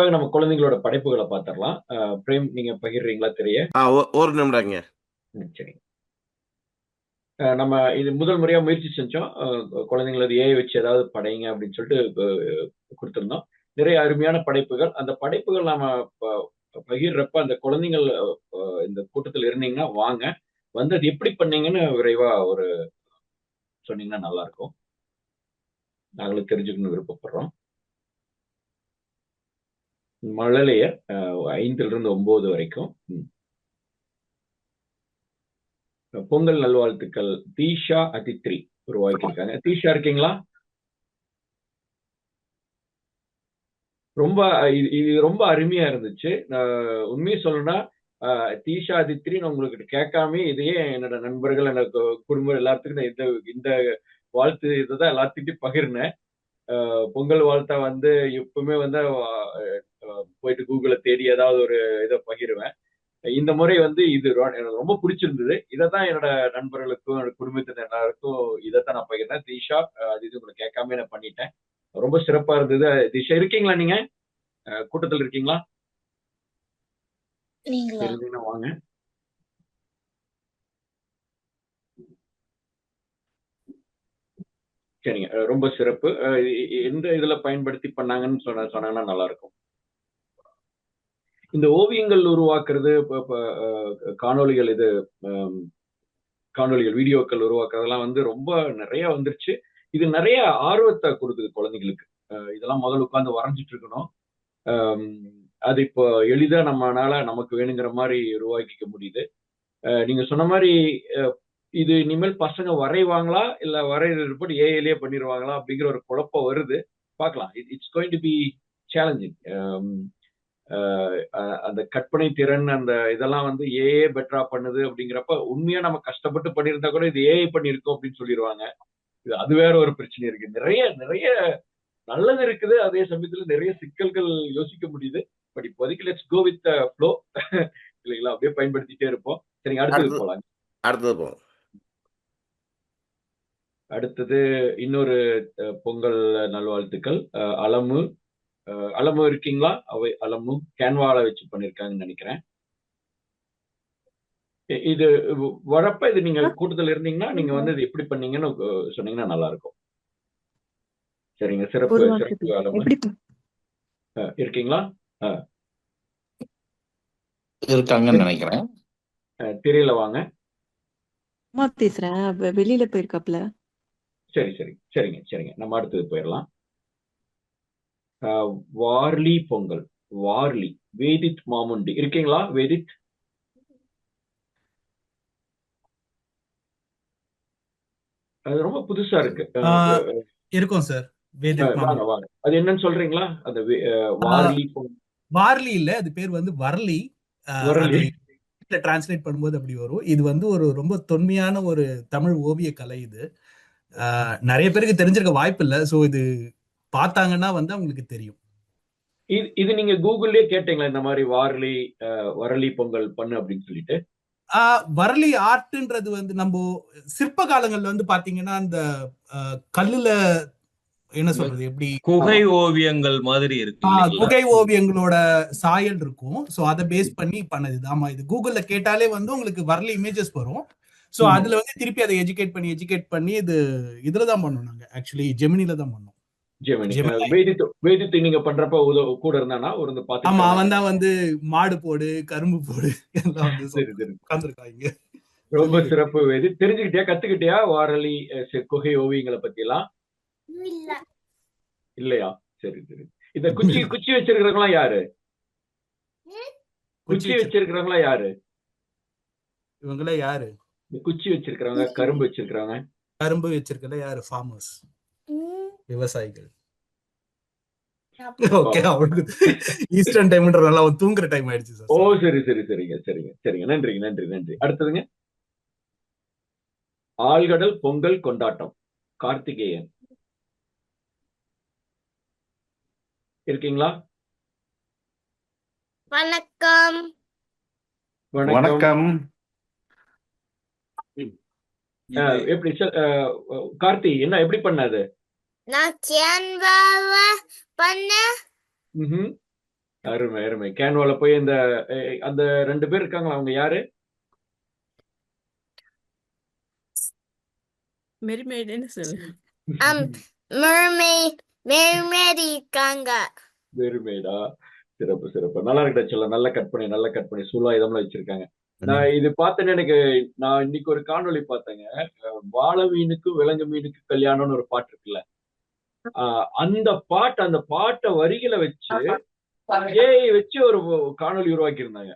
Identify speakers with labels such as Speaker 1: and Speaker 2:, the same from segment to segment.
Speaker 1: நிறைவாக நம்ம குழந்தைங்களோட படைப்புகளை பார்த்துடலாம். பிரேம், நீங்க பகிர்றீங்களா திரைய?
Speaker 2: ஒரு நிமிடங்க.
Speaker 1: சரி. நம்ம இது முதல் முறையா முயற்சி செஞ்சோம். குழந்தைங்களது ஏஐ வச்சு ஏதாவது படைங்க அப்படின்னு சொல்லிட்டு கொடுத்திருந்தோம். நிறைய அருமையான படைப்புகள். அந்த படைப்புகள் நாம பகிர்றப்ப அந்த குழந்தைகள் இந்த கூட்டத்தில் இருந்தீங்கன்னா வாங்க. வந்து அது எப்படி பண்ணீங்கன்னு விரைவா சொன்னீங்கன்னா நல்லா இருக்கும். நாங்களும் தெரிஞ்சுக்கணும்னு விருப்பப்படுறோம். மழலையர் 5லிருந்து 9 வரைக்கும். பொங்கல் நல்வாழ்த்துக்கள். தீஷா அதித்ரி உருவாக்கியிருக்காங்க. தீஷா இருக்கீங்களா? இது ரொம்ப அருமையா இருந்துச்சு. உண்மையை சொல்லணும்னா தீஷா அதித்ரின்னு உங்களுக்கு கேட்காம இதையே என்னோட நண்பர்கள், எனக்கு குடும்பம் எல்லாத்துக்கும் இந்த இந்த வாழ்த்து இதுதான் எல்லாத்துக்கிட்டையும் பகிர்னேன். பொங்கல் வாழ்த்தா வந்து எப்பவுமே வந்து போயிட்டு கூகுள தேடி ஏதாவது ஒரு இதை பகிருவேன். இந்த முறை வந்து இது எனக்கு ரொம்ப பிடிச்சிருந்தது. இதைத்தான் என்னோட நண்பர்களுக்கும் என்னோட குடும்பத்தினர் எல்லாருக்கும் இதைத்தான் நான் பகிர்ந்தேன். தீஷா, இது உங்களுக்கு கேட்காம நான் பண்ணிட்டேன். ரொம்ப சிறப்பா இருந்தது. தீஷா இருக்கீங்களா? நீங்க கூட்டத்தில் இருக்கீங்களா? இருந்தீங்கன்னா வாங்க. சரிங்க. ரொம்ப சிறப்பு. எந்த இதுல பயன்படுத்தி பண்ணாங்கன்னு சொன்னாங்கன்னா நல்லா இருக்கும். இந்த ஓவியங்கள் உருவாக்குறது, காணொளிகள் காணொளிகள் வீடியோக்கள் உருவாக்குறதெல்லாம் வந்து ரொம்ப நிறைய வந்துருச்சு. இது நிறைய ஆர்வத்தை கொடுக்குது குழந்தைகளுக்கு. இதெல்லாம் முதல்ல உட்கார்ந்து வரைஞ்சிட்டு இருக்கணும். அது இப்போ எளிதா நம்மனால நமக்கு வேணுங்கிற மாதிரி உருவாக்கிக்க முடியுது. நீங்க சொன்ன மாதிரி இது இனிமேல் பசங்க வரைவாங்களா இல்ல வரைறது ஏஐலயே பண்ணிடுவாங்களா அப்படிங்கிற ஒரு குழப்பம் வருது. பார்க்கலாம். It's going to be challenging. அந்த கற்பனை திறன் அந்த இதெல்லாம் வந்து ஏஐ பெட்டரா பண்ணுது அப்படிங்கிறப்ப உண்மையா நம்ம கஷ்டப்பட்டு பண்ணியிருந்தா கூட இது ஏஐ பண்ணிருக்கோம் அப்படின்னு சொல்லிடுவாங்க. அது வேற ஒரு பிரச்சனை இருக்கு. நிறைய நிறைய நல்லது இருக்குது. அதே சமயத்துல நிறைய சிக்கல்கள் யோசிக்க முடியுது. பட் இப்போதைக்கு லெட்ஸ் கோ வித் ஃப்ளோ. இல்லைங்களா? அப்படியே பயன்படுத்திட்டே இருப்போம். சரிங்க, அடுத்தது போலாம். அடுத்தது இன்னொரு பொங்கல் நல்வாழ்த்துக்கள். அலமு இருக்கீங்களா? அலமு கேன்வால வச்சு பண்ணிருக்காங்கன்னு நினைக்கிறேன். இது வரப்ப இது நீங்க கூட்டத்தில் இருந்தீங்கன்னா நீங்க வந்து இது எப்படி பண்ணீங்கன்னு சொன்னீங்கன்னா நல்லா இருக்கும். சரிங்க, சிறப்பு சிறப்பு. அலமு இருக்கீங்களா?
Speaker 3: இருக்காங்கன்னு நினைக்கிறேன்.
Speaker 1: தெரியல, வாங்க.
Speaker 4: பேசுறேன், வெளியில போயிருக்காப்ல.
Speaker 1: சரி சரி சரிங்க சரிங்க, நம்ம அடுத்தது போயிடலாம். வார்லி பொங்கல். வார்லி வேதித் மாமுண்டி இருக்கீங்களா? வேதித் அது ரொம்ப புதுசா இருக்கு.
Speaker 5: இருக்கும் சார்.
Speaker 1: வாங்க வாங்க, அது என்னன்னு சொல்றீங்களா? அந்த வார்லி
Speaker 5: வார்லி இல்ல, அது பேர் வந்து வரலி. டிரான்ஸ்லேட் பண்ணும்போது அப்படி வரும். இது வந்து ஒரு ரொம்ப தொன்மையான ஒரு தமிழ் ஓவிய கலை. இது நிறைய பேருக்கு தெரிஞ்சிருக்க வாய்ப்பு இல்லை. சோ இது பார்த்தாங்கன்னா வந்து அவங்களுக்கு தெரியும்.
Speaker 1: இது நீங்க கூகுள்லயே கேட்டீங்களா இந்த மாதிரி வரலி பொங்கல் பண்ணு அப்படின்னு சொல்லிட்டு?
Speaker 5: வரலி ஆர்ட்ன்றது வந்து நம்ம சிற்ப காலங்கள்ல வந்து பாத்தீங்கன்னா அந்த கல்லுல என்ன சொல்றது, எப்படி
Speaker 3: குகை ஓவியங்கள் மாதிரி இருக்கு.
Speaker 5: குகை ஓவியங்களோட சாயல் இருக்கும். சோ அதை பேஸ் பண்ணி பண்ணது. ஆமா, இது கூகுள்ல கேட்டாலே வந்து உங்களுக்கு வரலி இமேஜஸ் வரும். சோ அதுல வந்து திருப்பி அதை எஜுகேட் பண்ணி இதுலதான் பண்ணோம் நாங்க. ஆக்சுவலி ஜெமினில தான் பண்ணோம்.
Speaker 1: வேதித்து நீங்க பண்றப்ப கூட இருந்தானா?
Speaker 5: ஆமா, அவன் தான் வந்து மாடு போடு கரும்பு போடு எல்லாம் வந்து உட்கார்ந்துருக்காங்க.
Speaker 1: ரொம்ப சிறப்பு. வேதி, தெரிஞ்சுக்கிட்டியா, கத்துக்கிட்டியா வாரலி குகை ஓவியங்களை பத்தி எல்லாம்? இல்லையா? சரி சரி. இந்த குச்சி வச்சிருக்கிறவங்களா யாரு? குச்சி வச்சிருக்கிறவங்களா யாரு?
Speaker 5: இவங்கள யாரு?
Speaker 1: குச்சி வச்சிருக்கிறவங்க, கரும்பு வச்சிருக்கிறவங்க.
Speaker 5: கரும்பு வச்சிருக்கல யாரு? ஃபார்மர்ஸ், விவசாயிகள். ஓகே, அவங்களுக்கு ஈஸ்டர்ன் டைம்ன்றதால அவன் தூங்குற டைம் ஆயிடுச்சு சார்.
Speaker 1: ஓ சரி சரி சரிங்க சரிங்க சரிங்க, நன்றி நன்றி நன்றி. அடுத்ததுங்க, ஆழ்கடல் பொங்கல் கொண்டாட்டம். கார்த்திகேயன் இருக்கீங்களா?
Speaker 6: வணக்கம்.
Speaker 3: வணக்கம்.
Speaker 1: எப்படி கார்த்தி, என்ன எப்படி பண்ணது?
Speaker 6: நான் கேன்வாவ பண்ண
Speaker 1: அருமை அருமை. கேன்வால போய் இந்த அந்த 2 பேர் இருக்காங்களா, அவங்க யாரு?
Speaker 2: மெரிமெய்டுன்னு சொல்லு.
Speaker 6: மெர்மெய்ட் இருக்காங்க.
Speaker 1: வெறுமேடா. சிறப்பு சிறப்பு. நல்லா இருக்கட்டும் சொல்ல. நல்ல கற்பனை சூலாயுதம்லாம் வச்சிருக்காங்க. நான் இது பார்த்தேன்னு நான் இன்னைக்கு ஒரு காணொளி பார்த்தேங்க. வாழை மீனுக்கு விலங்கு மீனுக்கு கல்யாணம்னு ஒரு பாட்டு இருக்குல்ல, அந்த பாட்டை வரிகளை வச்சு ஏஐ வச்சு ஒரு காணொளி உருவாக்கி இருந்தாங்க.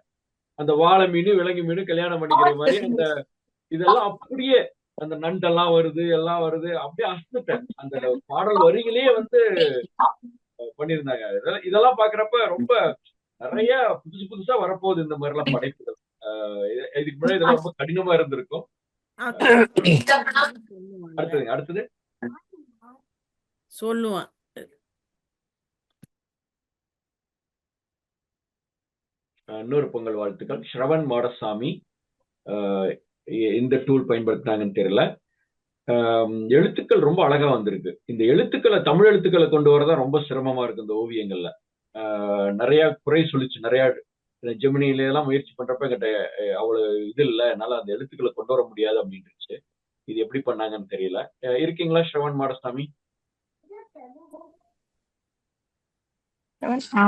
Speaker 1: அந்த வாழை மீன் விலங்கு மீன் கல்யாணம் பண்ணிக்கிற மாதிரி அந்த இதெல்லாம் அப்படியே அந்த நண்டெல்லாம் வருது எல்லாம் வருது அப்படியே அசந்துட்டேன். அந்த பாடல் வரிகளே பண்ணியிருந்தாங்க. இதெல்லாம் பாக்குறப்ப ரொம்ப நிறைய புதுசா வரப்போகுது இந்த மாதிரி எல்லாம் படைப்புகள். இதுக்கு முன்னாடி இதெல்லாம் ரொம்ப கடினமா இருந்திருக்கும். அடுத்தது
Speaker 2: சொல்லுவான்.
Speaker 1: இன்னொரு பொங்கல் வாழ்த்துக்கள். ஸ்ரவன் மாடசாமி இந்த டூல் பயன்படுத்தினாங்கன்னு தெரியல. எழுத்துக்கள் ரொம்ப அழகா வந்திருக்கு. இந்த எழுத்துக்களை தமிழ் எழுத்துக்களை கொண்டு வரதான் ரொம்ப சிரமமா இருக்கு இந்த ஓவியங்கள்ல. நிறைய குறை சொல்லிச்சு. நிறைய ஜெமினில எல்லாம் முயற்சி பண்றப்ப என்கிட்ட அவ்வளவு இது இல்லை, என்னால அந்த எழுத்துக்களை கொண்டு வர முடியாது அப்படின்னுச்சு. இது எப்படி பண்ணாங்கன்னு தெரியல. இருக்கீங்களா ஸ்ரவன் மாடசாமி?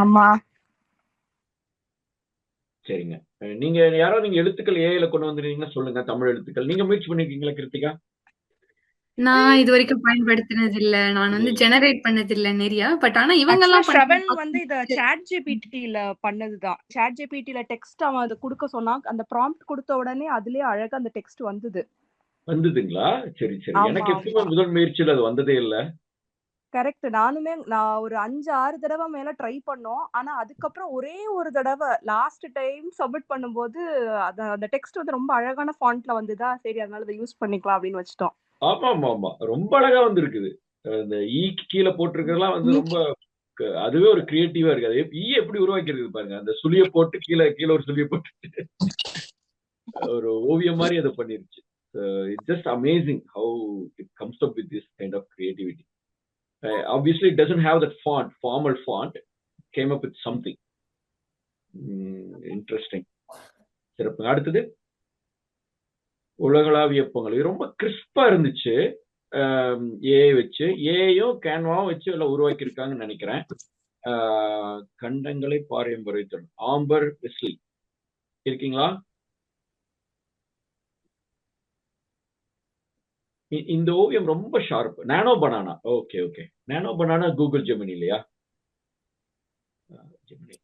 Speaker 6: ஆமா.
Speaker 1: சரிங்க. நீங்க யாராவது எழுத்துக்கள் ஏஐல கொண்டு வந்துருக்கீங்கன்னா சொல்லுங்க. தமிழ் எழுத்துக்கள் நீங்க முயற்சி பண்ணிருக்கீங்களா கிருத்திகா?
Speaker 7: நான் இது வரைக்கும் பயன்படுத்தினது இல்ல. நான் ஜெனரேட் பண்ணது இல்ல நிறைய. பட் ஆனா இவங்க எல்லாம்
Speaker 8: ஸ்ரவன் இத சாட் ஜிபிடில பண்ணதுதான். சாட் ஜிபிடில டெக்ஸ்ட் அவன் அதை கொடுக்க சொன்னா, அந்த ப்ராம்ப்ட் கொடுத்த உடனே அதுலயே அழகா அந்த டெக்ஸ்ட்
Speaker 1: வந்துதுங்களா? சரி சரி. எனக்கு எப்பவுமே முதல் முயற்சியில் அது வந்ததே இல்ல.
Speaker 8: கரெக்ட். நான் ஒரு 5-6 தடவை மேல ட்ரை பண்ணோம். ஆனா அதுக்கப்புறம் ஒரே ஒரு தடவை லாஸ்ட் டைம் சப்மிட் பண்ணும்போது அந்த டெக்ஸ்ட் ரொம்ப அழகான ஃபாண்ட்ல வந்ததா, சரி அதனால அதை யூஸ் பண்ணிக்கலாம் அப்படின்னு வச்சுட்டோம்.
Speaker 1: ஆமா ஆமா ஆமா, ரொம்ப அழகா வந்திருக்குது. இந்த ஈக்கு கீழே போட்டிருக்கிறதுலாம் ரொம்ப அதுவே ஒரு கிரியேட்டிவா இருக்கு. அது ஈ எப்படி உருவாக்கி இருக்குது பாருங்க. அந்த சுழிய போட்டு கீழே ஒரு சுழிய போட்டு ஒரு ஓவியம் மாதிரி அதை பண்ணிருச்சு. It's just amazing how it comes up with this kind of creativity. Obviously it doesn't have that formal font. It came up with something interesting. சிறப்பு. அடுத்தது உலகளாவிய பொங்கல். இது ரொம்ப கிறிஸ்பா இருந்துச்சு. ஏஐ வச்சு, ஏஐயும் கேன்வாவும் வச்சு எல்லாம் உருவாக்கி இருக்காங்கன்னு நினைக்கிறேன். கண்டங்களை பாரம்பரிய ஆம்பர் வெஸ்லி இருக்கீங்களா? இந்த ஓவியம் ரொம்ப sharp. Nano banana. Okay okay. Nano banana Google Gemini இல்லையா? ஜெமினி.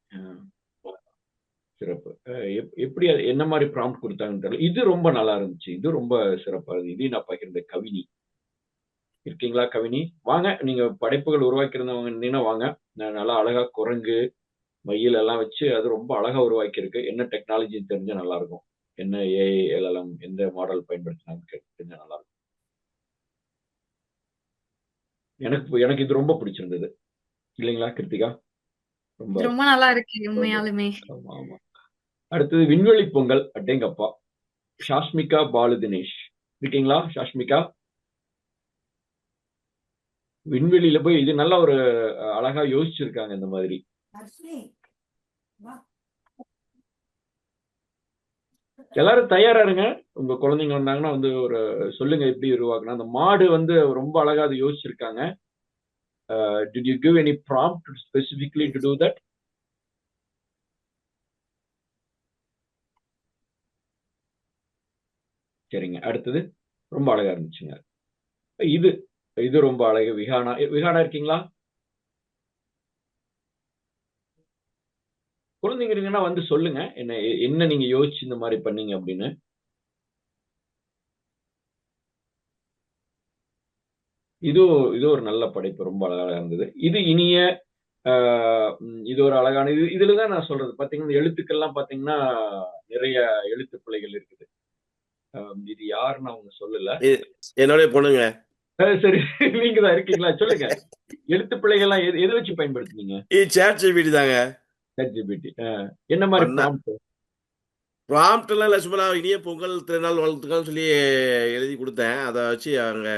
Speaker 1: சிறப்பு. எப்படி என்ன மாதிரி ப்ராம்ப்ட் கொடுத்தாங்கன்னு தெரியல. இது ரொம்ப நல்லா இருந்துச்சு. இது ரொம்ப சிறப்பா இருந்துச்சு. இதையும் நான் பகிர்ந்த கவினி இருக்கீங்களா? கவினி வாங்க. நீங்க படைப்புகள் உருவாக்கியிருந்தவங்க இருந்தீங்கன்னா வாங்க. நல்லா அழகா குரங்கு மயில் எல்லாம் வச்சு அது ரொம்ப அழகா உருவாக்கி இருக்கு. என்ன டெக்னாலஜி தெரிஞ்சா நல்லா இருக்கும். என்ன ஏஐ எல்லாம் எந்த மாடல் பயன்படுத்தினாங்க தெரிஞ்சா நல்லா இருக்கும். எனக்கு இது ரொம்ப பிடிச்சிருந்தது இல்லைங்களா கிருத்திகா?
Speaker 7: ரொம்ப நல்லா இருக்கு உண்மையாலுமே.
Speaker 1: ஆமா ஆமா. அடுத்தது விண்வெளி பொங்கல். அட்டேங்கப்பா. ஷாஷ்மிகா பாலு தினேஷ் இருக்கீங்களா? ஷாஷ்மிகா விண்வெளியில போய் இது நல்லா ஒரு அழகா யோசிச்சிருக்காங்க. இந்த மாதிரி எல்லாரும் தயாரா இருங்க. உங்க குழந்தைங்க வந்தாங்கன்னா ஒரு சொல்லுங்க எப்படி உருவாக்கணும். அந்த மாடு ரொம்ப அழகா அது யோசிச்சிருக்காங்க. Did you give any prompt specifically to do that? சரிங்க. அடுத்தது ரொம்ப அழகா இருந்துச்சுங்க. இது ரொம்ப அழகு. விகானா இருக்கீங்களா? குழந்தைங்க இருங்கன்னா சொல்லுங்க. என்ன நீங்க யோசிச்சு இந்த மாதிரி பண்ணீங்க அப்படின்னு. இது ஒரு நல்ல படைப்பு. ரொம்ப அழகா இருந்தது. இது இனிய இது ஒரு அழகான இதுலதான் நான் சொல்றது. பாத்தீங்கன்னா எழுத்துக்கள்லாம் பாத்தீங்கன்னா நிறைய எழுத்து பிழைகள் இருக்குது. இது யாருன்னு அவங்க சொல்லல.
Speaker 9: என்னோட பொண்ணுங்க.
Speaker 1: சரி நீங்க தான் இருக்கீங்களா? சொல்லுங்க. எழுத்து பிழைகள்லாம் எது வச்சு பயன்படுத்துனீங்க?
Speaker 9: சாட் ஜிபிடி தாங்க.
Speaker 1: ChatGPT. என்ன மாதிரி
Speaker 9: ப்ராம்ப்ட் எல்லாம் இல்ல, சும்மா இனிய பொங்கல் திருநாள் வாழ்த்துக்கள்னு சொல்லி எழுதி கொடுத்தேன். அதை வச்சு அவங்க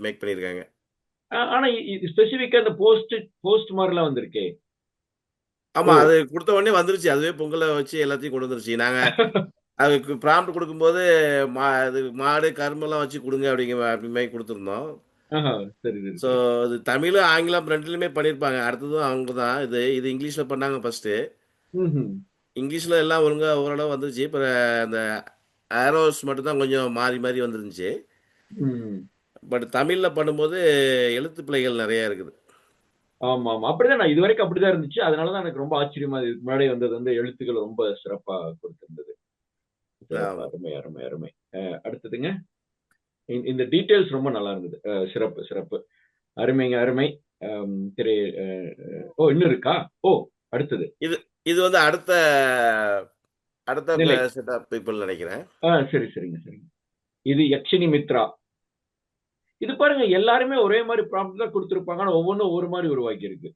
Speaker 9: மேக் பண்ணிருக்காங்க.
Speaker 1: ஆனா ஸ்பெசிபிக்கா இந்த போஸ்ட் மாதிரிலாம் வந்திருக்கே.
Speaker 9: ஆமா
Speaker 1: ஓ
Speaker 9: அது கொடுத்த உடனே வந்துருச்சு. அதுவே பொங்கலை வச்சு எல்லாத்தையும் கொண்டு வந்துருச்சு. நாங்க அதுக்கு ப்ராம்ப்ட் கொடுக்கும்போது அது மாடு கரும்பெல்லாம் வச்சு கொடுங்க அப்படி மாதிரி கொடுத்துருந்தோம்.
Speaker 1: ஆஹா, சரி சரி
Speaker 9: ஸோ
Speaker 1: சரி.
Speaker 9: அது தமிழ் ஆங்கிலம் ரெண்டுலையுமே பண்ணியிருப்பாங்க. அடுத்ததும் அவங்க தான். இது இங்கிலீஷில் பண்ணாங்க ஃபர்ஸ்ட்டு.
Speaker 1: ம்ஹும்.
Speaker 9: இங்கிலீஷில் எல்லாம் ஒழுங்காக ஓரளவு வந்துருச்சு. இப்போ அந்த ஆரோஸ் மட்டும்தான் கொஞ்சம் மாறி மாறி வந்துருந்துச்சு.
Speaker 1: ம்.
Speaker 9: பட் தமிழில் பண்ணும்போது எழுத்து பிழைகள் நிறையா இருக்குது.
Speaker 1: ஆமா ஆமா அப்படிதான். நான் இது வரைக்கும் அப்படிதான் இருந்துச்சு. அதனாலதான் எனக்கு ரொம்ப ஆச்சரியமா இருக்கு. இதுக்கு முன்னாடி வந்தது வந்து எழுத்துக்கள் ரொம்ப சிறப்பா கொடுத்திருந்தது. சிறப்பு,
Speaker 9: ஆமா.
Speaker 1: அருமை அருமை அருமை. அடுத்ததுங்க, இந்த டீடைல்ஸ் ரொம்ப நல்லா இருந்தது. சிறப்பு சிறப்பு, அருமைங்க அருமை. திரு ஓ இன்னும் இருக்கா? ஓ அடுத்தது
Speaker 9: இது இது வந்து அடுத்த
Speaker 1: நிலை.
Speaker 9: செட் ஆஃப் பீப்புள் நினைக்கிறேன்.
Speaker 1: சரி சரிங்க சரிங்க. இது யக்ஷினி மித்ரா. இது பாருங்க, எல்லாருமே ஒரே மாதிரி ப்ராம்ப்ட் தான் கொடுத்திருப்பாங்க. ஆனா ஒவ்வொன்றும் ஒவ்வொரு மாதிரி உருவாக்கி இருக்கு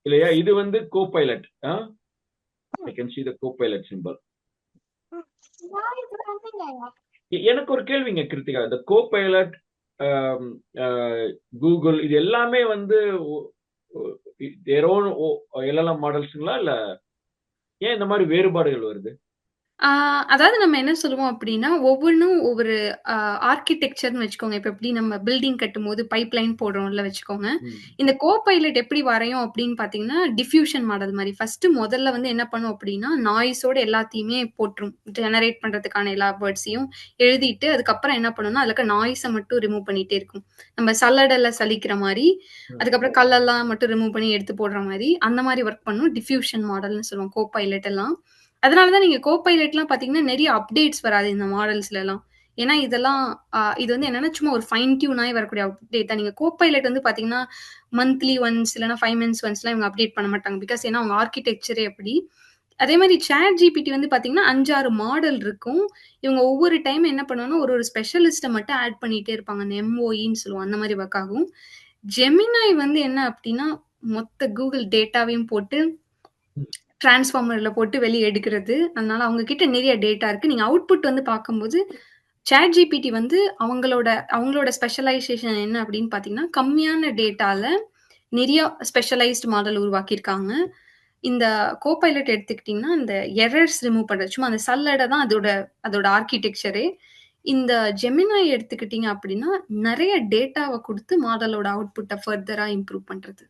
Speaker 1: இல்லையா? இது வந்து co pilot. I can see the co-pilot symbol. எனக்கு ஒரு கேள்விங்க கிருத்திகா, இந்த கோ பைலட், கூகுள், இது எல்லாமே வந்து their own LLM மாடல்ஸுங்களா, இல்ல ஏன் இந்த மாதிரி வேறுபாடுகள் வருது?
Speaker 7: அதாவது நம்ம என்ன சொல்லுவோம் அப்படின்னா, ஒவ்வொன்னும் ஒவ்வொரு ஆர்க்கிடெக்சர்ன்னு வச்சுக்கோங்க. இப்ப எப்படி நம்ம பில்டிங் கட்டும்போது பைப்லைன் போடுறோம்ல வச்சுக்கோங்க.
Speaker 1: ம்.
Speaker 7: இந்த கோபைலட் எப்படி வரையும் அப்படின்னு பார்த்தீங்கன்னா, டிஃப்யூஷன் மாடல் மாரி. ஃபர்ஸ்ட்டு முதல்ல வந்து என்ன பண்ணும் அப்படின்னா, நாய்ஸோட எல்லாத்தையுமே போட்டுரும். ஜெனரேட் பண்றதுக்கான எல்லா வேர்ட்ஸையும் எழுதிட்டு, அதுக்கப்புறம் என்ன பண்ணும்னா, அதுல இருக்க நாய்ஸ மட்டும் ரிமூவ் பண்ணிட்டே இருக்கும். நம்ம சல்லடைல சலிக்கிற மாரி,
Speaker 1: ம்.
Speaker 7: அதுக்கப்புறம் கல்லெல்லாம் மட்டும் ரிமூவ் பண்ணி எடுத்து போடுற மாரி, அந்த மாரி ஒர்க் பண்ணும். டிஃப்யூஷன் மாடல்னு சொல்லுவோம் கோபைலட் எல்லாம். அதனால தான் நீங்க கோபைலட்லாம் பார்த்தீங்கன்னா, நெறைய அப்டேட்ஸ் வராது இந்த மாடல்ஸ்லலாம். ஏன்னா இதெல்லாம் இது வந்து என்னன்னா, சும்மா ஒரு ஃபைன் டியூன் ஆயி வரக்கூடிய அப்டேட் தான். நீங்க கோபைலட் வந்து பார்த்தீங்கன்னா, மந்த்லி ஒன்ஸ் இல்லன்னா 5 மந்த்ஸ் ஒன்ஸ்லாம் இவங்க அப்டேட் பண்ண மாட்டாங்க. பிகாஸ் ஏன்னா அவங்க ஆர்க்கிடெக்சரே அப்படி. அதே மாரி சாட் ஜிபிடி வந்து பார்த்தீங்கன்னா, 5, 6 மாடல் இருக்கும். இவங்க ஒவ்வொரு டைம் என்ன பண்ணுவாங்கன்னா, ஒரு ஒரு ஸ்பெஷலிஸ்ட்ட மட்டும் ஆட் பண்ணிட்டே இருப்பாங்க. அந்த எம்ஓஇன்னு சொல்லுவோம். அந்த மாரி ஒர்க் ஆகும். ஜெமினாய் வந்து என்ன அப்டின்னா, மொத்த கூகுள் டேட்டாவையும் போட்டு டிரான்ஸ்ஃபார்மர்ல போட்டு வெளிய எடுக்கிறது. அதனால அவங்க கிட்ட நிறைய டேட்டா இருக்கு. நீங்க அவுட்புட் வந்து பார்க்கும்போது, சாட் ஜிபிடி வந்து அவங்களோட ஸ்பெஷலைசேஷன் என்ன அப்படின்னு பார்த்தீங்கன்னா, கம்மியான டேட்டால நிறைய ஸ்பெஷலைஸ்ட் மாடல் உருவாக்கியிருக்காங்க. இந்த கோபைலட் எடுத்துக்கிட்டீங்கன்னா, இந்த எரர்ஸ் ரிமூவ் பண்றது. சும்மா அந்த சல்லடை தான் அதோட ஆர்க்கிடெக்சரே. இந்த ஜெமினாய் எடுத்துக்கிட்டீங்க அப்படின்னா, நெறைய டேட்டாவ குடுத்து மாடலோட அவுட்புட்ட ஃபர்தரா இம்ப்ரூவ் பண்றது.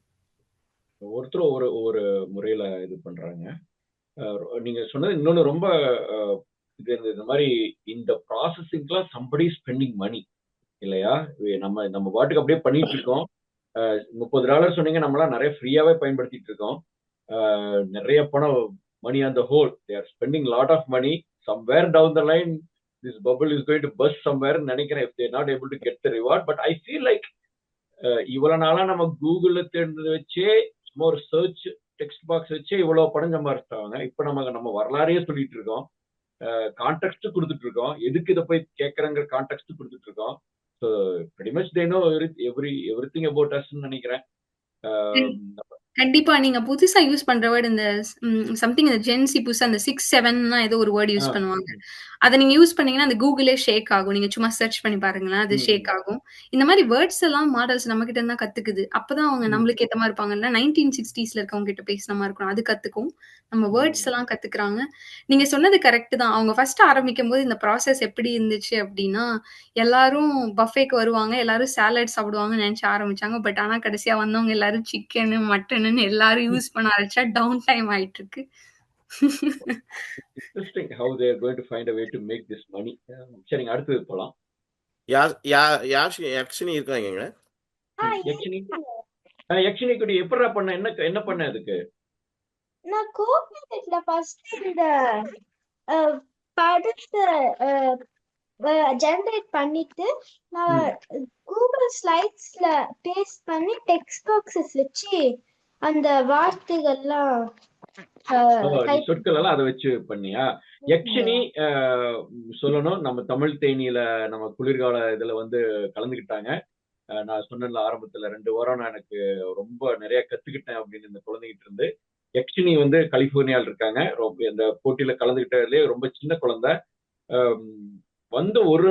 Speaker 1: ஒவ்வொருத்தரும் ஒவ்வொரு முறையில இது பண்றாங்க. நீங்க சொன்னது இன்னொன்னு ரொம்ப இது இந்த மாதிரி இந்த ப்ராசஸிங்லாம் somebody spending money இல்லையா? நம்ம பாட்டுக்கு அப்படியே பண்ணிட்டு இருக்கோம். $30 சொன்னீங்க, நம்மளாம் நிறைய ஃப்ரீயாவே பயன்படுத்திட்டு இருக்கோம். நிறைய பணம், money on the whole, they are spending lot of money. Somewhere down the line this bubble is going to burst somewhere நினைக்கிறேன், if they are not able to get the reward. But I feel like இவ்வளவு நாளா நம்ம கூகுள்ல தேர்ந்தது வச்சே, சும்மா ஒரு search text box வச்சே இவ்வளவு படம் சம்பாதிச்சிட்டாங்க. இப்ப நம்ம வரலாறையே சொல்லிட்டு இருக்கோம், கான்டெக்ட் கொடுத்துட்டு இருக்கோம், எதுக்கு இதை போய் கேட்கறங்கிற கான்டெக்ட் கொடுத்துட்டு இருக்கோம். So pretty much they know everything about us ன்னு நினைக்கிறேன்.
Speaker 7: கண்டிப்பா. நீங்க புதுசா யூஸ் பண்ற வேர்ட் இந்த சம்திங் இந்த ஜென்சி புதுசா அந்த 6, 7ன்னா ஏதோ ஒரு வேர்ட் யூஸ் பண்ணுவாங்க. அத நீங்க யூஸ் பண்ணீங்கன்னா, அந்த கூகுளே ஷேக் ஆகும். நீங்க சும்மா சர்ச் பண்ணி பாருங்களேன். அது ஷேக் ஆகும். இந்த மாரி வேர்ட்ஸ் எல்லாம் மாடல்ஸ் நம்ம கிட்ட இருந்தா கத்துக்குது. அப்பதான் அவங்க நம்மளுக்கு ஏத்த மாரி இருப்பாங்கல்ல. 1960ஸ்ல இருக்கவங்க கிட்ட பேசின மாரி இருக்கணும். அது கத்துக்கும். நம்ம வேர்ட்ஸ் எல்லாம் கத்துக்குறாங்க. நீங்க சொன்னது கரெக்ட் தான். அவங்க ஃபர்ஸ்ட் ஆரம்பிக்கும்போது இந்த ப்ராசஸ் எப்படி இருந்துச்சு அப்படின்னா, எல்லாரும் பஃபேக்கு வருவாங்க. எல்லாரும் சாலட் சாப்பிடுவாங்கன்னு நினைச்சு ஆரம்பிச்சாங்க. பட் ஆனா கடைசியா வந்தவங்க எல்லாரும் சிக்கனு, மட்டனுன்னு எல்லாரும் யூஸ் பண்ண ஆரம்பிச்சா டவுன் டைம் ஆயிட்டு இருக்கு.
Speaker 1: Interesting how they are going to find a way to make this money. சரிங்க, அடுத்தது போலாம்.
Speaker 9: யக்ஷினி இருக்காங்க.
Speaker 1: யக்ஷினி குட்டி எப்படா பண்ண, என்ன பண்ண அதுக்கு?
Speaker 6: நான் கோபைலட்ல ஃபர்ஸ்ட் இந்த படத்தை ஜெனரேட் பண்ணிட்டு நான் கூகுள் ஸ்லைட்ஸ்ல பேஸ்ட் பண்ணி டெக்ஸ்ட் பாக்ஸஸ் வச்சு அந்த வார்த்தைகள்லாம்
Speaker 1: சொற்கள் எல்லாம் அதை வச்சு பண்ணியா? யக்ஷினி சொல்லணும், நம்ம தமிழ் தேனியில நம்ம குளிர்கால இதுல வந்து கலந்துக்கிட்டாங்க. நான் சொன்னேன்ல ஆரம்பத்துல 2 வாரம் நான் எனக்கு ரொம்ப நிறைய கத்துக்கிட்டேன் அப்படின்னு இந்த குழந்தைகிட்ட இருந்து. யக்ஷினி வந்து கலிபோர்னியால இருக்காங்க. இந்த போட்டியில கலந்துகிட்டதுலயே ரொம்ப சின்ன குழந்தை. வந்து ஒரு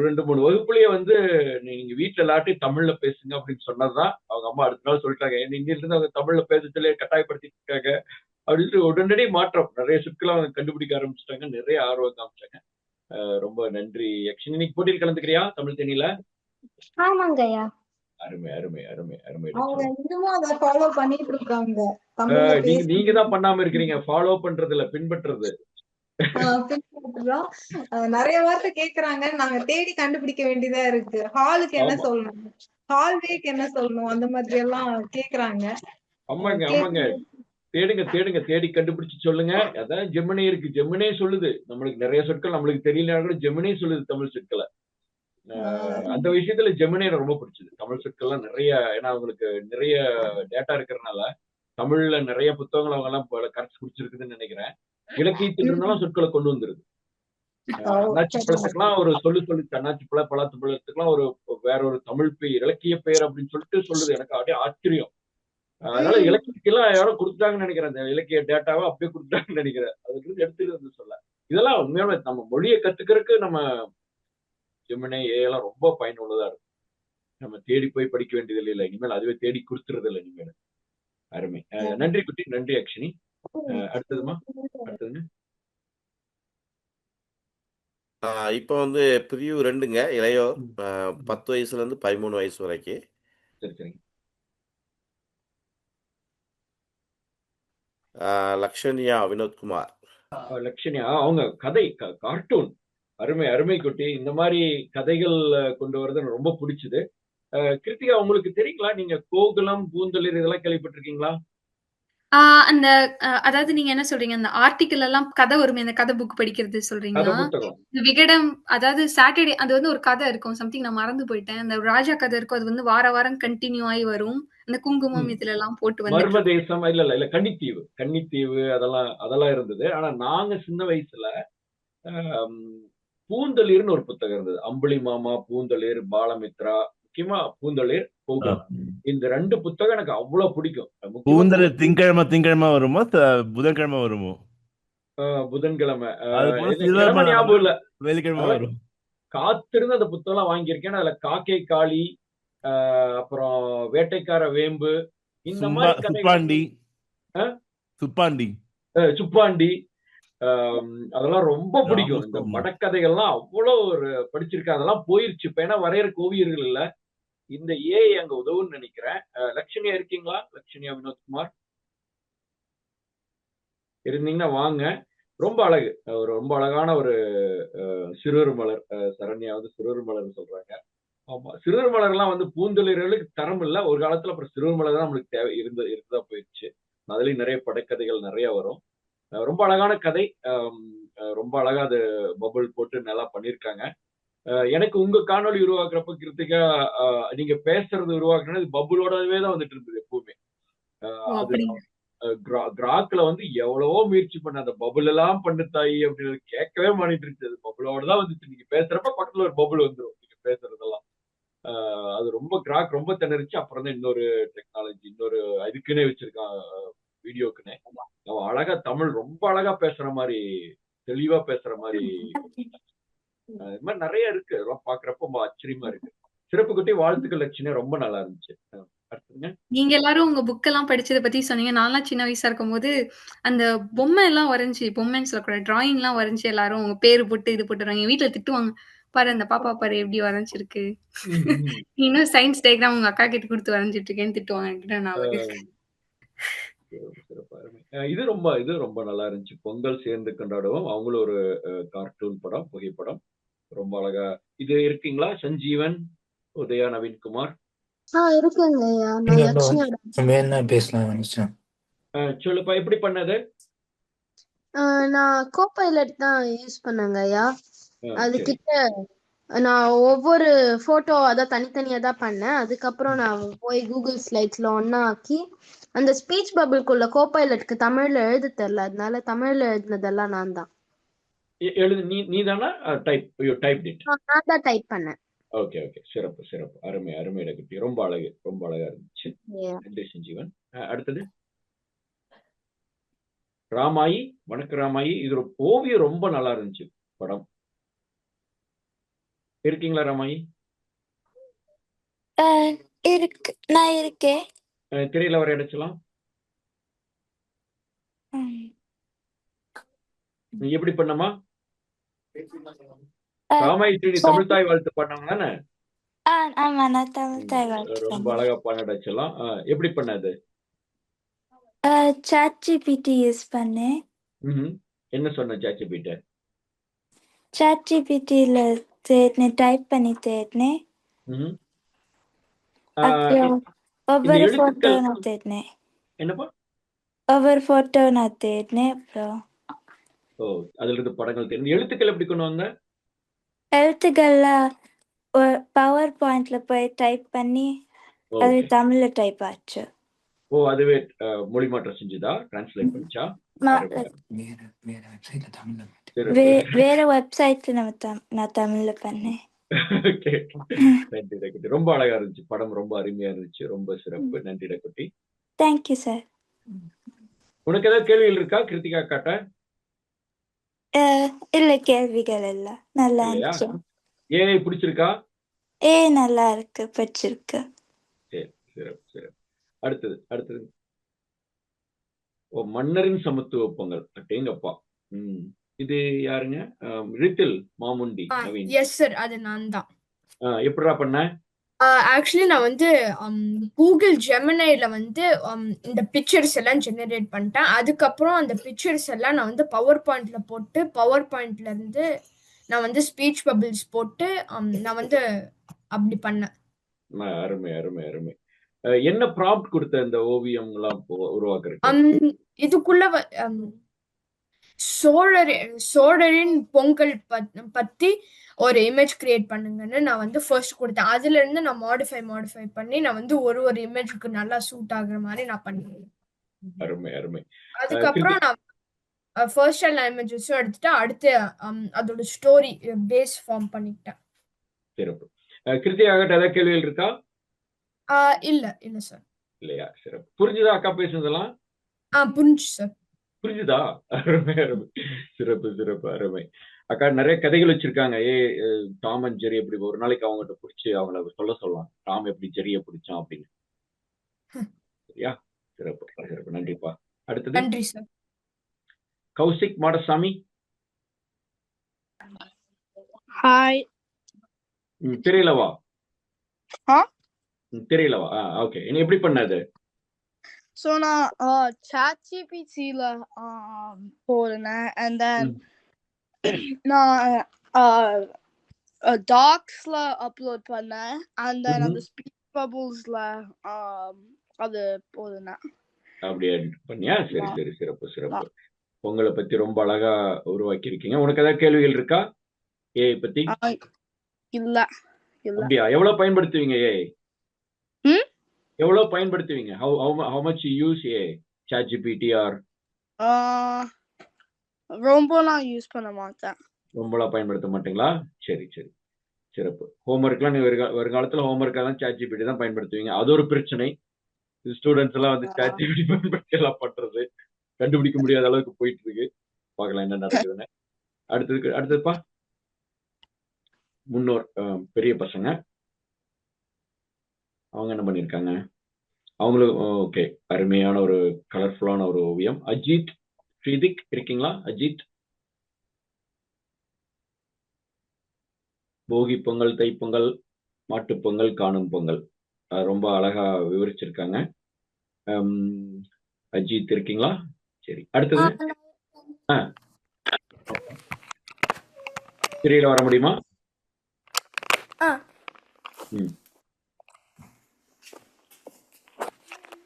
Speaker 1: 2-3 வகுப்புலயே வந்து நீங்க வீட்டுல எல்லாத்தையும் தமிழ்ல பேசுங்க அப்படின்னு சொன்னதுதான் அவங்க அம்மா அடுத்த நாள் சொல்லிட்டாங்க. இன்னில இருந்து அவங்க தமிழ்ல பேச கட்டாயப்படுத்திட்டு இருக்காங்க அப்படின்னு உடனடி மாற்றம். நிறைய சொற்களை அவங்க கண்டுபிடிக்க ஆரம்பிச்சிட்டாங்க. நிறைய ஆர்வம் காமிச்சாங்க. ரொம்ப நன்றி யக்ஷினி. இன்னைக்கு போட்டியில் கலந்துக்கிறியா தமிழ் தேனியில?
Speaker 6: ஆமாங்கய்யா.
Speaker 1: அருமை அருமை அருமை அருமை
Speaker 2: அவங்க
Speaker 1: லட்சுமி.
Speaker 2: இன்னமும் அதை ஃபாலோ பண்ணிட்டு இருக்காங்க. தமிழ்ல
Speaker 1: நீங்க தான்
Speaker 2: பேசுறது
Speaker 1: பண்ணாம இருக்கிறீங்க. ஃபாலோ பண்றது இல்ல, பின்பற்றுறது.
Speaker 2: பின்பற்றுறோம். நிறைய வார்த்தை கேக்குறாங்க, நாங்க தேடி கண்டுபிடிக்க வேண்டியதா இருக்கு. ஹாலுக்கு என்ன
Speaker 1: ஆமா
Speaker 2: சொல்லணும், ஹால்வேக்கு என்ன சொல்லணும், அந்த மாதிரி எல்லாம் கேக்குறாங்க.
Speaker 1: ஆமாங்க ஆமாங்க. தேடுங்க தேடுங்க, தேடி கண்டுபிடிச்சு சொல்லுங்க. அதான் ஜெமினி இருக்கு, ஜெமினே சொல்லுது. நம்மளுக்கு நிறைய சொற்கள் நம்மளுக்கு தெரியல கூட ஜெமினே சொல்லுது தமிழ் சொற்களை. அந்த விஷயத்துல ஜெமினி எனக்கு ரொம்ப பிடிச்சது. தமிழ் சொற்கள்லாம் நிறைய, ஏன்னா அவங்களுக்கு நிறைய டேட்டா இருக்கிறதுனால தமிழ்ல நிறைய புத்தகங்கள் அவங்க எல்லாம் கரைச்சு குடிச்சிருக்குதுன்னு நினைக்கிறேன். இலக்கியத்தில் இருந்தாலும் சொற்களை கொண்டு வந்துருது. அண்ணாச்சி பழத்துக்கெல்லாம் ஒரு சொல்லு அண்ணாச்சி பழ பழாத்து பழத்துக்கெல்லாம் ஒரு வேற ஒரு தமிழ் பெயர், இலக்கிய பெயர் அப்படின்னு சொல்லிட்டு சொல்லுது. எனக்கு அப்படியே ஆச்சரியம். அதனால இலக்கியெல்லாம் யாரோ கொடுத்தாங்கன்னு நினைக்கிறேன். அந்த இலக்கிய டேட்டாவை அப்படியே கொடுத்தாங்கன்னு நினைக்கிறேன். அதுல இருந்து எடுத்துக்கிறது சொல்ல. இதெல்லாம் உண்மையான நம்ம மொழியை கத்துக்கிறதுக்கு நம்ம ஜெமினி எல்லாம் ரொம்ப பயனுள்ளதா இருக்கும். நம்ம தேடி போய் படிக்க வேண்டியது இல்லை. இனிமேல் அதுவே தேடி கொடுத்துறது இல்லை இனிமேல். அருமை. நன்றி குட்டி, நன்றி அக்ஷினி. அடுத்ததுமா, அடுத்ததுங்க.
Speaker 9: இப்போ வந்து பிரிவு 2ங்க, இளையோர் 10 வயசுல இருந்து 13 வயசு வரைக்கும்.
Speaker 1: சரி சரிங்க.
Speaker 9: லக்ஷன்யா வினோத்குமார்.
Speaker 1: லட்சுமியா அவங்க கதை கார்ட்டூன் அருமை அருமை குட்டி. இந்த மாதிரி கதைகள் கொண்டு வரது எனக்கு ரொம்ப பிடிச்சது. கிருத்திகா, உங்களுக்கு தெரியுங்களா? நீங்க கோகுலம், பூந்தளிர் இதெல்லாம் கேள்விப்பட்டிருக்கீங்களா?
Speaker 7: அந்த அதாவது நீங்க என்ன சொல்றீங்க, அந்த ஆர்டிக்கல் எல்லாம் கதை வருமே, அந்த கதை புக் படிக்கிறது
Speaker 1: கதை
Speaker 7: சொல்றீங்களா?
Speaker 1: புத்தகம்.
Speaker 7: இந்த விகடன், அதாவது சாட்டர்டே அது வந்து ஒரு கதை இருக்கும். சம்திங் நான் மறந்து போயிட்டேன். அந்த ராஜா கதை இருக்கும். அது வந்து வார வாரம் கண்டினியூ ஆகி வரும். அந்த குங்குமம் இதுல எல்லாம் போட்டு வந்துட்டு
Speaker 1: மர்ம
Speaker 7: இருக்கும்.
Speaker 1: தேசம் இல்ல கன்னித்தீவு, கன்னித்தீவு அதெல்லாம் இருந்தது. ஆனா நாங்க சின்ன வயசுல ஆம், பூந்தளிர்னு ஒரு புத்தகம் இருந்தது. அம்புலி மாமா, பூந்தளிர், பாலமித்ரா, முக்கியமா பூந்தளிர், கோகுலம். இந்த 2 புத்தகம் எனக்கு அவ்வளவு பிடிக்கும். முக்கியமா
Speaker 10: பூந்தளிர் திங்கக்கிழமை வருமோ புதன்கிழமை வருமோ?
Speaker 1: புதன்கிழமை.
Speaker 10: அது போல
Speaker 1: எனக்கு
Speaker 10: சில்வர்
Speaker 1: கிழமை ஞாபகம் இல்ல.
Speaker 10: வெள்ளிக்கிழமை
Speaker 1: அதெல்லாம்
Speaker 10: வரும்.
Speaker 1: காத்திருந்து அந்த புத்தகம் எல்லாம் வாங்கியிருக்கேன். அதுல காக்கை காளி, அப்புறம் வேட்டைக்கார வேம்பு, இந்த மாதிரி கதைகள்,
Speaker 10: சுப்பாண்டி
Speaker 1: அஹ்,
Speaker 10: சுப்பாண்டி
Speaker 1: சுப்பாண்டி, அதெல்லாம் ரொம்ப பிடிக்கும். இந்த
Speaker 10: ராமசுவாமி.
Speaker 1: படக்கதைகள்லாம் அவ்வளவு ஒரு படிச்சிருக்கேன். அதெல்லாம் போயிருச்சு இப்ப, ஏன்னா வரையறக்கு ஓவியர்கள் இல்ல. இந்த ஏஐ அங்க உதவுன்னு நினைக்கிறேன். லட்சுமியா இருக்கீங்களா? லட்சுமியா வினோத்குமார் இருந்தீங்கன்னா வாங்க. ரொம்ப அழகு, ஒரு ரொம்ப அழகான ஒரு சிறுவர் மலர். சரண்யா வந்து சிறுவர் மலர்னு சொல்றாங்க. ஆமா, சிறுவர் மலர்லாம் வந்து பூந்தளிர்களுக்கு தரம் இல்ல. ஒரு காலத்துல அப்புறம் சிறுவர் மலர் தான் நம்மளுக்கு தேவை இருந்ததா போயிடுச்சு. அதுலயும் நிறைய படக்கதைகள் நிறைய வரும். ரொம்ப அழகான கதை. ரொம்ப அழகா அது பபுள் போட்டு நல்லா பண்ணியிருக்காங்க. எனக்கு உங்க காணொலி உருவாக்குறப்ப கிருத்திகா, நீங்க பேசுறது உருவாக்குறது பபுளோடவே தான் வந்துட்டு இருந்தது எப்பவுமே. அது கிராக்ல வந்து எவ்வளவோ முயற்சி பண்ண, அந்த பபுள் எல்லாம் பண்ணு தாயி அப்படின்னு கேட்கவே மாட்டிட்டு இருந்துச்சு. பபுளோட தான் வந்துச்சு. நீங்க பேசுறப்ப பக்கத்துல ஒரு பபுள் வந்துடும் நீங்க பேசுறதெல்லாம். அது ரொம்ப கிராக் ரொம்ப திணறிச்சு. அப்புறம் தான் இன்னொரு டெக்னாலஜி, இன்னொரு இதுக்குன்னே வச்சிருக்கான், வீடியோக்குன்னே. அவன் அழகா தமிழ் ரொம்ப அழகா பேசுற மாதிரி, தெளிவா பேசுற மாதிரி. இது மாதிரி நிறைய இருக்கு. அதெல்லாம் பாக்குறப்ப ரொம்ப ஆச்சரியமா இருக்கு. சிறப்பு குட்டி, வாழ்த்துக்கள் லட்சுமி, ரொம்ப நல்லா இருந்துச்சு. அடுத்துங்க.
Speaker 7: நீங்க எல்லாரும் உங்க புக் எல்லாம் படிச்சதை பத்தி சொன்னீங்க. நான்லாம் சின்ன வயசா இருக்கும்போது அந்த பொம்மை எல்லாம் வரைஞ்சி, பொம்மைன்னு சொல்லக்கூடாது, டிராயிங் எல்லாம் வரைஞ்சி எல்லாரும் உங்க பேரு போட்டு இது போட்டுறாங்க. எங்க வீட்டுல திட்டுவாங்க, பாரு அந்த பாப்பா பாரு எப்படி வரைஞ்சிருக்கு, இன்னும் சயின்ஸ் டயக்ராம் உங்க அக்கா கிட்ட கொடுத்து வரைஞ்சிட்டு இருக்கேன்னு திட்டுவாங்க. என்கிட்ட நான்
Speaker 1: இது ரொம்ப நல்லா இருந்துச்சு. பொங்கல் சேர்ந்து கொண்டாடுவோம். அவங்களும் ஒரு கார்ட்டூன் படம், புகைப்படம் ரொம்ப அழகா. இது இருக்கீங்களா? சஞ்சீவன், உதயா, நவீன்குமார்
Speaker 6: இருக்குங்க ஐயா. நான் லட்சுமியோட
Speaker 11: பேசலாம் நினைச்சேன்.
Speaker 1: சொல்லுப்பா, எப்படி பண்ணது?
Speaker 6: நான் கோபைலட் தான் யூஸ் பண்ணேங்க ஐயா.
Speaker 1: சரி.
Speaker 6: அதுக்கிட்ட நான் ஒவ்வொரு போட்டோ அதான் தனித்தனியா தான் பண்ணேன். அதுக்கப்புறம் நான் போய் கூகுள் ஸ்லைட்ஸ்ல ஒன்னா ஆக்கி அந்த ஸ்பீச் பபிள்குள்ள கோபைலட்க்கு தமிழ்ல எழுத தெரியல, அதனால தமிழ்ல எழுதினதெல்லாம் நான் தான்.
Speaker 1: நீ தானா டைப் இட்?
Speaker 6: நான் தான் டைப் பண்ணேன்.
Speaker 1: ஓகே ஓகே, சிறப்பு சிறப்பு, அருமை அருமை குட்டி, ரொம்ப அழகு, ரொம்ப அழகா இருந்துச்சு. நன்றி சஞ்சீவன். அடுத்தது ராமாயி. வணக்கம் ராமாயி. இது ஒரு ஓவியம் ரொம்ப நல்லா இருந்துச்சு படம். இருக்கீங்களா ராமாயி?
Speaker 11: இருக்கு, நான் இருக்கேன்.
Speaker 1: திரையில வர இடச்சலாம்
Speaker 11: ம்.
Speaker 1: நீ எப்படி பண்ணமா?
Speaker 11: அஹ்,
Speaker 1: ராமாயி ஸ்ரீ
Speaker 11: chat-
Speaker 1: தமிழ் தாய் வாழ்த்து பண்ணாங்க தானே?
Speaker 11: ஆமா, நான் தமிழ் தாய் வாழ்த்து
Speaker 1: ரொம்ப
Speaker 11: பண்ணேன்.
Speaker 1: அழகா பண்ணடச்சலாம். எப்படி பண்ணது?
Speaker 11: ChatGPT யூஸ் பண்ணேன்.
Speaker 1: என்ன சொன்ன சாட்சிபிட்ட?
Speaker 11: ChatGPTல தேடினேன், டைப் பண்ணி தேடினேன். அப்புறம்
Speaker 1: இந்த
Speaker 11: ஒவ்வொரு போட்டோ
Speaker 1: எழுத்துக்கள்
Speaker 11: நான் தேடினேன்.
Speaker 1: என்னப்பா?
Speaker 11: ஒவ்வொரு போட்டோ நான் தேடினேன். அப்புறம்
Speaker 1: ஓ, அதுல இருந்து படங்கள் தெரியும். எழுத்துக்கள் எப்படி கொண்டு வந்த?
Speaker 11: எழுத்துக்கள்ல பவர் பாயிண்ட்ல போய் டைப் பண்ணி அது
Speaker 1: ஓகே.
Speaker 11: தமிழ்ல டைப் ஆச்சு.
Speaker 1: ஓ, அதுவே மொழி மாற்றம் செஞ்சுதா? டிரான்ஸ்லேட் பண்ணிச்சா?
Speaker 11: ம-
Speaker 1: சிறப்பு.
Speaker 11: வேற வெப்சைட்ல நான் தமிழ்ல பண்ணேன்.
Speaker 1: ஓகே. நன்றி டக்குட்டி. ரொம்ப அழகா இருந்துச்சு. படம் ரொம்ப அருமையா இருந்துச்சு. ரொம்ப சிறப்பு. நன்றி டக்குட்டி.
Speaker 11: Thank you sir.
Speaker 1: உனக்கு ஏதாவது கேள்விகள் இருக்கா கிருத்திகா காட்ட?
Speaker 11: இல்ல, கேள்விகள் இல்ல. நல்லா
Speaker 1: இல்லையா?
Speaker 11: இருந்துச்சு.
Speaker 1: ஏஐ பிடிச்சிருக்கா?
Speaker 11: நல்லா இருக்கு, பிடிச்சிருக்கு.
Speaker 1: சரி, சிறப்பு சிறப்பு. அடுத்தது ஓ, மன்னரின் சமத்துவ பொங்கல். அட்டேங்கப்பா. இது யாருங்க? ரித்தில் மாமுண்டி நவீன்.
Speaker 12: எஸ் சார், அது நான் தான்.
Speaker 1: எப்படிடா பண்ண?
Speaker 12: ஆக்சுவலி நான் வந்து கூகுள் ஜெமினைல வந்து இந்த பிக்சர்ஸ் எல்லாம் ஜெனரேட் பண்ணிட்டேன். அதுக்கப்புறம் அந்த பிக்சர்ஸ் எல்லாம் நான் வந்து பவர் பாயிண்ட்ல போட்டு பவர் பாயிண்ட்ல இருந்து நான் வந்து ஸ்பீச் பபிள்ஸ் போட்டு நான் வந்து அப்படி பண்ணேன்.
Speaker 1: அருமை அருமை அருமை. என்ன ப்ராம்ப்ட் கொடுத்த இந்த ஓவியம் எல்லாம் உருவாக்குறதுக்கு?
Speaker 12: இதுக்குள்ள சோழரின் பொங்கல் பத்தி ஒரு இமேஜ் கிரியேட் பண்ணுங்கன்னு நான் வந்து ஃபர்ஸ்ட் கொடுத்தேன். அதுல இருந்து நான் மாடிஃபை பண்ணி நான் வந்து ஒரு இமேஜுக்கு நல்லா சூட் ஆகுற மாதிரி நான் பண்ணேன்.
Speaker 1: அருமை அருமை.
Speaker 12: அதுக்கப்புறம் நான் ஃபர்ஸ்ட் எல்லா இமேஜஸும் எடுத்துட்டு அடுத்து அதோட ஸ்டோரி பேஸ் ஃபார்ம் பண்ணிக்கிட்டேன்.
Speaker 1: சிறப்பு. கிருத்திகா ஏதாவது கேள்விகள் இருக்கா?
Speaker 12: இல்ல சார்.
Speaker 1: இல்லையா? சிறப்பு. புரிஞ்சுதா அக்கா பேசுனதெல்லாம்?
Speaker 12: புரிஞ்சு சார்.
Speaker 1: புரிஞ்சுதா? அருமை அருமை. சிறப்பு சிறப்பு அருமை. அக்கா நிறைய கதைகள் வச்சிருக்காங்க. டாம் அண்ட் ஜெரி எப்படி ஒரு நாளைக்கு அவங்ககிட்ட பிடிச்சி அவங்கள சொல்லலாம் டாம் எப்படி ஜெரிய பிடிச்சான் அப்படின்னு. சரியா? சிறப்பு சிறப்பு. நன்றிப்பா. அடுத்தது
Speaker 12: நன்றி சார்.
Speaker 1: கௌசிக் மாடசாமி.
Speaker 13: ஹாய்.
Speaker 1: தெரியலவா? தெரியலவா? ஓகே. நீ எப்படி பண்ணது?
Speaker 13: ஸோ நான் ChatGPTல போடுனேன். அண்ட் தென் நான் டாக்ஸ்ல அப்லோட் பண்ணேன். அண்ட் தென் அந்த ஸ்பீச் பபிள்ஸ்ல அது போடுனேன்.
Speaker 1: அப்படியே பண்ணியா? சரி சரி. சிறப்பு சிறப்பு. உங்களை பத்தி ரொம்ப அழகா உருவாக்கி இருக்கீங்க. உனக்கு ஏதாவது கேள்விகள் இருக்கா ஏஐ பத்தி?
Speaker 13: இல்ல.
Speaker 1: அப்படியா? எவ்வளவு பயன்படுத்துவீங்க ஏஐ? எவ்வளவு பயன்படுத்துவீங்க? how much you use AI? ChatGPT or
Speaker 13: ரொம்பலாம் யூஸ் பண்ண மாட்டேன்.
Speaker 1: ரொம்பலாம் பயன்படுத்த மாட்டீங்களா? சரி சரி. சிறப்பு. ஹோம்ஒர்க்லாம் நீ வருங்காலத்துல ஹோம்ஒர்க்காக தான் ChatGPT தான் பயன்படுத்துவீங்க. அது ஒரு பிரச்சனை. ஸ்டூடெண்ட்ஸ் எல்லாம் வந்து ChatGPT பயன்படுத்தி எல்லாம் பண்றது கண்டுபிடிக்க முடியாத அளவுக்கு போயிட்டு இருக்கு. பார்க்கலாம் என்ன நடக்குதுன்னு. அடுத்ததுப்பா முன்னோர் பெரிய பசங்க அவங்க என்ன பண்ணிருக்காங்க? அவங்களும் ஓகே. அருமையான ஒரு கலர்ஃபுல்லான ஒரு ஓவியம். அஜித் ஸ்ரீதிக் இருக்கீங்களா? அஜித். போகி பொங்கல், தைப்பொங்கல், மாட்டுப்பொங்கல், காணும் பொங்கல் ரொம்ப அழகா விவரிச்சிருக்காங்க. அஜித் இருக்கீங்களா? சரி. அடுத்தது திரையில வர முடியுமா?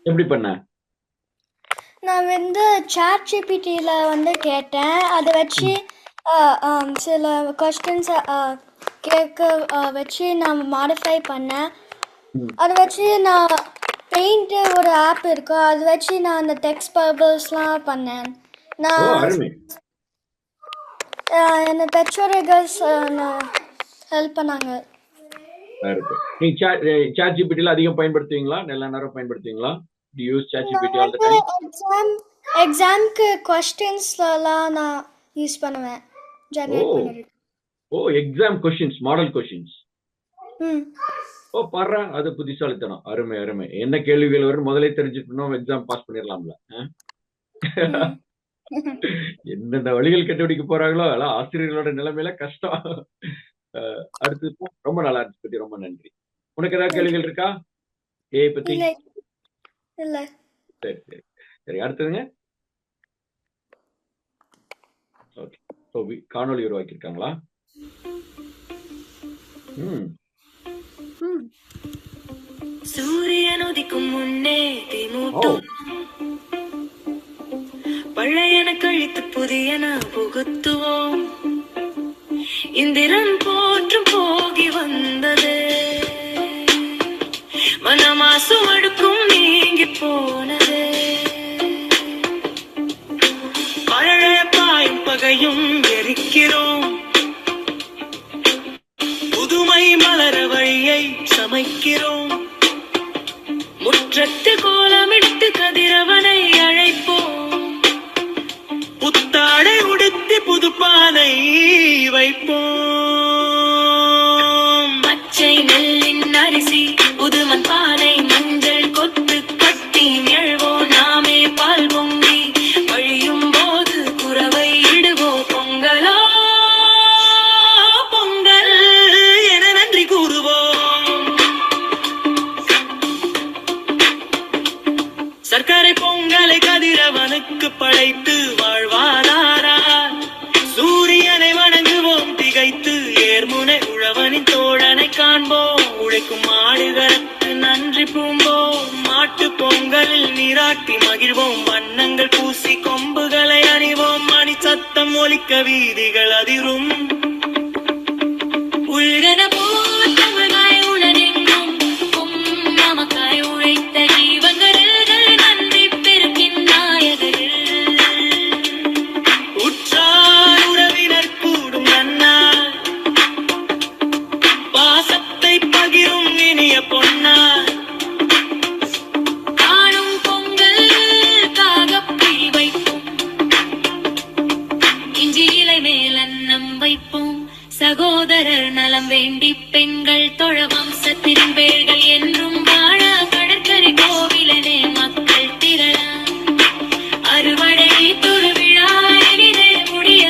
Speaker 1: எப்படி பண்ண?
Speaker 11: நான் வந்து ChatGPTல வந்து கேட்டேன். அதை வச்சு சில கொஸ்டின்ஸ் கேட்க வச்சு நான் மாடிஃபை பண்ணேன். அதை வச்சு நான் பெயிண்ட் ஒரு ஆப் இருக்கு, அதை வச்சு நான் அந்த டெக்ஸ்ட் பபிள்ஸ்லாம் பண்ணேன். நான் என்ன பெற்றோர்கள் ஹெல்ப் பண்ணாங்க.
Speaker 1: நீங்க ChatGPTல அதிகம் பயன்படுத்துவீங்களா? நல்ல நேரம் பயன்படுத்துவீங்களா? Do you use ChatGPT all the time?
Speaker 11: எக்ஸாம்க்கு क्वेश्चंसலாம் நான் யூஸ் பண்ணுவேன். ஜெனரேட் பண்ணுறேன்.
Speaker 1: ஓ, எக்ஸாம் கொஷின்ஸ், மாடல் கொஷின்ஸ்.
Speaker 11: ம்
Speaker 1: ஓ, பாடுறா, அது புத்திசாலித்தனம். அருமை அருமை. என்ன கேள்விகள் வரும் முதலே தெரிஞ்சுக்கணும், எக்ஸாம் பாஸ் பண்ணிடலாம்ல.
Speaker 11: ம்
Speaker 1: எந்தெந்த வழிகள் கண்டுபிடிக்க போறாங்களோ அதெல்லாம் ஆசிரியர்களோட நிலைமையில கஷ்டம். அடுத்து ரொம்ப நல்லா இருந்துச்சு பத்தி, ரொம்ப நன்றி. உனக்கு ஏதாவது கேள்விகள் இருக்கா ஏ பத்தி?
Speaker 11: இல்லை இல்லை
Speaker 1: சரி சரி சரி, அடுத்ததுங்க. ஓகே, ஸோ காணொலி உருவாக்கியிருக்காங்களா? ம்
Speaker 14: சூரியன் உதிக்கும் முன்னே
Speaker 1: ஓ
Speaker 14: தீமூட்டும் பழையன கழித்து புதியன புகுத்துவோம். இந்திரன் போற்றும் போகி வந்தது, மனமாசு அடுக்கும் நீங்கி போனது. பழைய பாயும் பகையும் எரிக்கிறோம், புதுமை மலர வழியை சமைக்கிறோம். முற்றத்து கோலமிட்டு கதிரவனை அழைப்போம், புத்தாடை உடுத்தி புதுப்பானை வைப்போம். பச்சை நெல்லின் அரிசி புதுமண் பானை மஞ்சள் கொத்து கட்டி எழுவோம். நாமே பால் பொங்கி வழியும் போது குறவை இடுவோம். பொங்கலோ பொங்கல் என நன்றி கூறுவோம். சர்க்கரை பொங்கலை கதிரவனுக்கு படைத்து வாழ்வாதாரார். சூரியனை வணங்குவோம் திகைத்து, ஏர்முனை உழவனின் தோழனை காண்போம். உழைக்கும் மாடுகளுக்கு நன்றி பூம்போம், மாட்டு பொங்கலில் நீராட்டி மகிழ்வோம். வண்ணங்கள் பூசி கொம்புகளை அணிவோம், மணி சத்தம் ஒலிக்க வீதிகள் அதிரும். உள்கன போல் தமிழாய் உளரெங்கும் நமக்காய் உழைத்த ஜீவங்களில் நன்றி பெருக்கின் நாயகரில். உற்றார் உறவினர் கூடும் நன்னார், பாசத்தை பகிரும் இனிய பொன்னார். காணும் பொங்கல் காகப்பிடி வைப்போம், இஞ்சி இலை மேல் அன்னம் வைப்போம். சகோதரர் நலம் வேண்டி பெண்கள் தொழ வம்சத்தின் வேர்கள் என்றும் வாழ. கடற்கரை கோவிலனே மக்கள் திரள, அறுவடை திருவிழா இனிதே முடிய.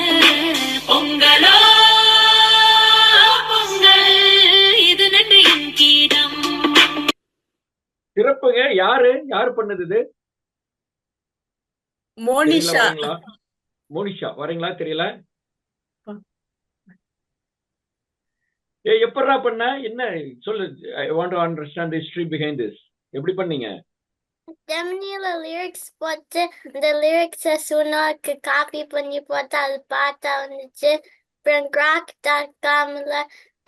Speaker 14: பொங்கலோ பொங்கல் இது நன்றியின் கீதம்.
Speaker 1: சிறப்புங்க. யாரு பண்ணது இது? தெரியல,
Speaker 15: மோனிஷா.
Speaker 1: வரீங்களா? மோனிஷா வரீங்களா? தெரியல. எப்படா பண்ண? என்ன சொல்லு. I want to understand the history behind this. எப்படி பண்ணீங்க?
Speaker 16: ஜெமினில லிரிக்ஸ் போட்டு இந்த லிரிக்ஸை சுனாக்கு காப்பி பண்ணி போட்டு அது பார்த்தா வந்துச்சு. அப்புறம் grok.comல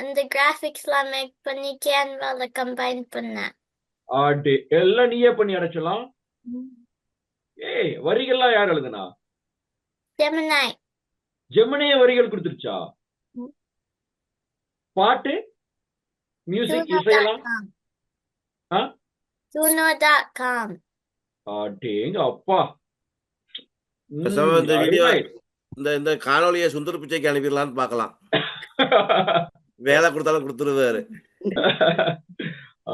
Speaker 16: அந்த கிராஃபிக்ஸ்லாம் மேக் பண்ணி கேன்வால கம்பைன் பண்ணேன்.
Speaker 1: எல்லாம் நீயே பண்ணி அடைச்சலாம். வரிகள்லாம் யார் எழுதுனா?
Speaker 16: ஜெமினி.
Speaker 1: ஜெமினியே வரிகள் கொடுத்துருச்சா? பாட்டு, மியூசிக், இசையெல்லாம்?
Speaker 16: suno.com.
Speaker 1: அடேங்க அப்பா.
Speaker 9: பேசாம இந்த வீடியோ இந்த காணொலியை சுந்தர பிச்சைக்கு அனுப்பிடலான்னு பார்க்கலாம். வேலை கொடுத்தாலும் கொடுத்துருவாரு.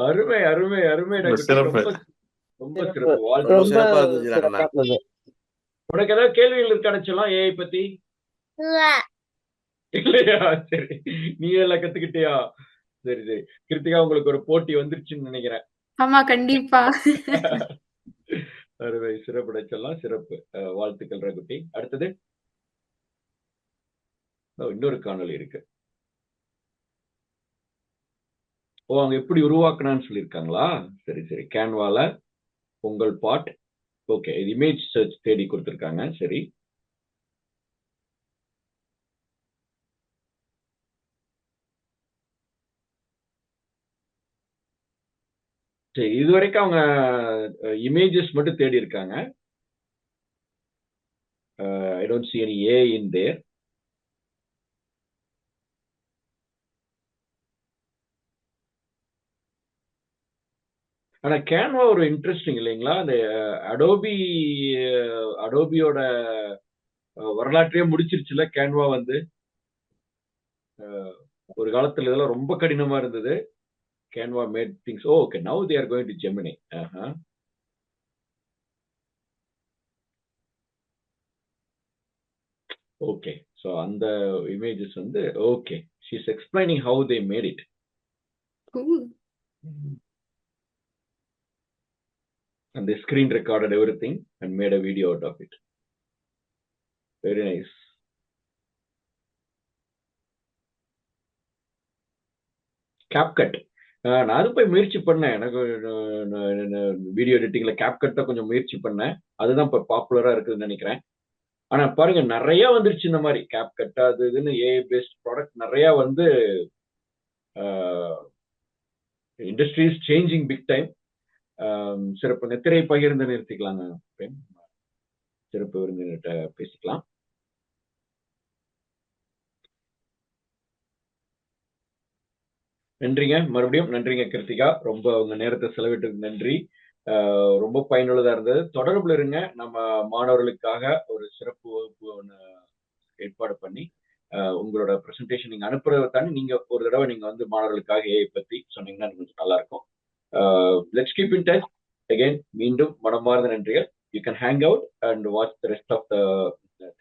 Speaker 1: அருமை அருமை அருமை.
Speaker 3: சிறப்பு.
Speaker 1: ரொம்ப சிறப்பு.
Speaker 9: ரொம்ப சிறப்பா இருந்துச்சு.
Speaker 1: உனக்கு ஏதாவது கேள்விகள் இருக்கானுச்சலாம் ஏஐ பத்தி? இல்லையா? சரி, நீ எல்லாம் கத்துக்கிட்டியா? சரி சரி. கிருத்திகா, உங்களுக்கு ஒரு போட்டி வந்துருச்சுன்னு நினைக்கிறேன்.
Speaker 7: ஆமா, கண்டிப்பா.
Speaker 1: அருமை, சிறப்புடைச்சலாம். சிறப்பு. வாழ்த்துக்கள் ரகுட்டி. அடுத்தது இன்னொரு காணொலி இருக்கு. ஓ, அவங்க எப்படி உருவாக்குனான்னு சொல்லியிருக்காங்களா? சரி சரி. கேன்வால பொங்கல் பாட். ஓகே, இது இமேஜ் சர்ச் தேடி கொடுத்துருக்காங்க. சரி, சரி. இதுவரைக்கும் அவங்க இமேஜஸ் மட்டும் தேடி இருக்காங்க. I don't see any AI in there. ஆனா கேன்வா ஒரு இன்ட்ரெஸ்டிங் இல்லைங்களா? அந்த அடோபியோட வரலாற்றையே முடிச்சிருச்சுல கேன்வா வந்து. ஒரு காலத்துல இதெல்லாம் ரொம்ப கடினமா இருந்தது. Canva made things. Oh, okay. Now they are going to Gemini. Okay. So on the images வந்து okay. She's explaining how they made it.
Speaker 7: Cool.
Speaker 1: And they screen recorded everything and made a video out of it. Very nice. CapCut. நான் அது போய் முயற்சி பண்ணேன். எனக்கு video எடிட்டிங்ல CapCut தான் கொஞ்சம் முயற்சி பண்ணேன். அதுதான் இப்போ பாப்புலரா இருக்குதுன்னு நினைக்கிறேன். ஆனா பாருங்க நிறைய வந்துருச்சு இந்த மாதிரி CapCut அது இதுன்னு ஏஐ பேஸ்ட் ப்ராடக்ட் நிறைய வந்து industry is changing big time. சிறப்பு திரை பகிர்ந்து நிறுத்திக்கலாங்க. சிறப்பு விருந்தினர்கிட்ட பேசிக்கலாம். நன்றிங்க, மறுபடியும் நன்றிங்க கிருத்திகா. ரொம்ப உங்க நேரத்தை செலவிட்டதுக்கு நன்றி. ரொம்ப பயனுள்ளதா இருந்தது. தொடர்புல இருங்க. நம்ம மாணவர்களுக்காக ஒரு சிறப்பு வகுப்பு ஒன்று ஏற்பாடு பண்ணி உங்களோட ப்ரெசன்டேஷன் நீங்க அனுப்புறதை தாண்டி நீங்க ஒரு தடவை நீங்க வந்து மாணவர்களுக்காக ஏஐ பத்தி சொன்னீங்கன்னா கொஞ்சம் நல்லா இருக்கும். Let's keep in touch. Again மீண்டும் மனமார்ந்த நன்றிகள். You can hang out and watch the rest of the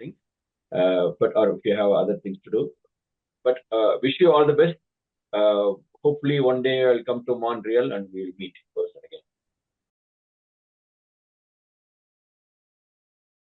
Speaker 1: thing, but or if you have other things to do. But wish you all the best. Hopefully one day I'll come to Montreal and we'll meet in person again.